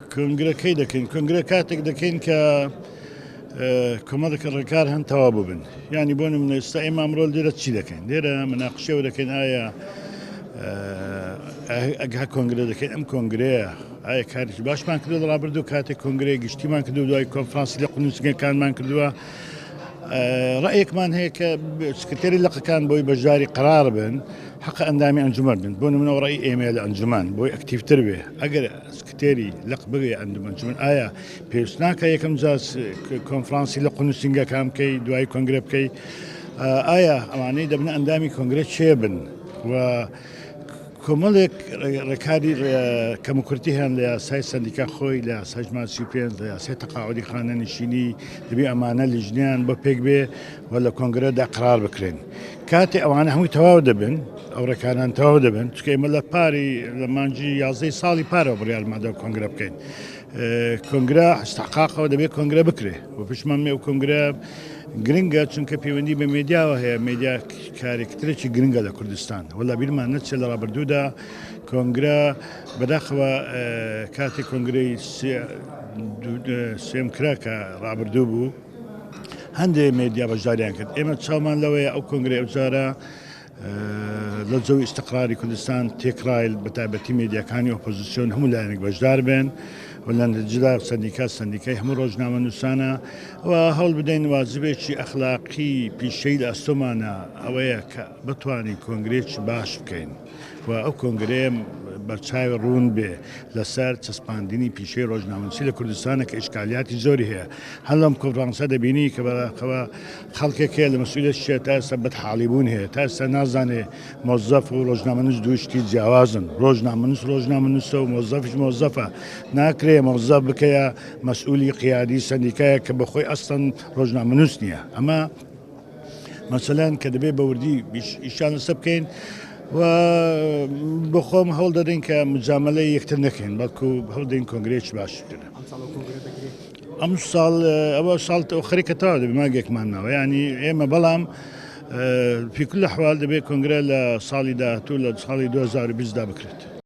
کنگرەکەی دەکەین کنگرە کاتێک دەکەین کە کۆمەڵێکی ڕێکار هەن تەواو ببن ینی بۆ نمونە ئێستا ئێمە ئەمڕۆ لێرە چی دەکەین لێرە مناقشەوە دەکەین ئایا ئەگە کۆنگرە دەکەین ئەم کۆنگرەیە ئایا کارێکی باشمان کردو ڕابردوو کاتێک کۆنگرەی گشتیمان کردو دوای کۆنفرانسی لە قونووسگەکانمان کردووە ڕأیەکمان هەیە کە سکرتێری لەقەکان بۆی بەشداری قرار بن حق ئەندامی ئەنجومەن بن بۆ نمونە ڕێی ئێمە لە ئەنجومان بۆی ئەکتیڤتر بێ ئەگەر سکرتێری لەق بگەی ئەنجومەن ئایا پێویست ناکە یەکەم جار کۆنفرانسی لە قونووسنگەکان بکەی دوای کۆنگرە بکەی ئایا ئەوانەی دەبنە ئەندامی کۆنگرە چێ بن و کۆمەڵێک ڕێکاری کەموکورتی هەن لە یاسای سەندیکا خۆی لە یاسای 35 لە یاسای تەقاعودی خانەنشینی دەبێ ئەمانە لیژنیان بۆ پێک بێ و لە کۆنگرەدا قرار بکرێن کاتێ ئەوانە هەمووی تەواو دەبن ئەو ڕێکانان تەواو دەبن چکە ئێمە لە پاری لە مانجی 11 ساڵی پارەوە بڕیارمادە کۆنگرە بکەین کۆنگرە استحقاقەوە دەبێت کۆنگرە بکرێ و پشمان مێ و کۆنگرە گرنگە چونکە پەیوەندی بە مێدیاوە هەیە مێدیا کارێکترێکی گرنگە لە کوردستان وەلا بیرمان نەچێ لە ڕابردوودا کۆنگرە بەداخەوە کاتی کۆنگرەی سێم کرا کە ڕابردوو بوو هەندێک مێدیا بەشداریان کرد ئێمە چاومان لەوەیە ئەو کۆنگرەی ئەوجارە لە جەوی ئیستقراری کوردستان تێکرایل بەتایبەتی مێدیاکانی ئۆپۆزیسیۆن هەموو لایەنێک بەشدار بێن و لە جدا سەندیکای هەموو ڕۆژنامە نووسانە و هەوڵ بدەین واجبێکی ئەخلاقی پیشەی لە ئەستۆمانە ئەوەیە کە بتوانین کۆنگرێکی باش بکەین و ئەو کۆنگرەیە بەرچاوی ڕوون بێ لەسەر چەسپاندنی پیشەی ڕۆژنامەنووسی لە کوردستانە کە ئیشکالیاتی زۆری هەیە هەر لەم کۆنفرانسە دەبینی کە بەراقەوە خەڵکێک هەیە لە مەسئولیەتیە تا ئێستا بەدحاڵیبوون هەیە تا ئێستا نازانێ مۆزەف و ڕۆژنامەنووس دوو شتی جیاوازن ڕۆژنامەنووسە و مۆزەفیش مۆزەفە ناکرێ مۆزەف بکەیە مەسئولی قیادی سەندیکایە کە بەخۆی ئەستەن ڕۆژنامەنووس نییە ئەمە مەسەلەن کە دەبێت بەوردی ئیشان لەسەر بکەین و بۆ خۆم هەوڵ دەدەین کە مجاملەی یەکتر نەکەین بەڵکو هەڵدەین کۆنگرێکی باشترە ئەم ساڵ ئەوە ساڵ خەریکەتەوە دەبێت ماگێکمان ناوە ینی ئێمە بەڵام في كل الأحوال دەبێت کۆنگرە لە ساڵی داهاتوو لە ساڵی 2020 بکرێت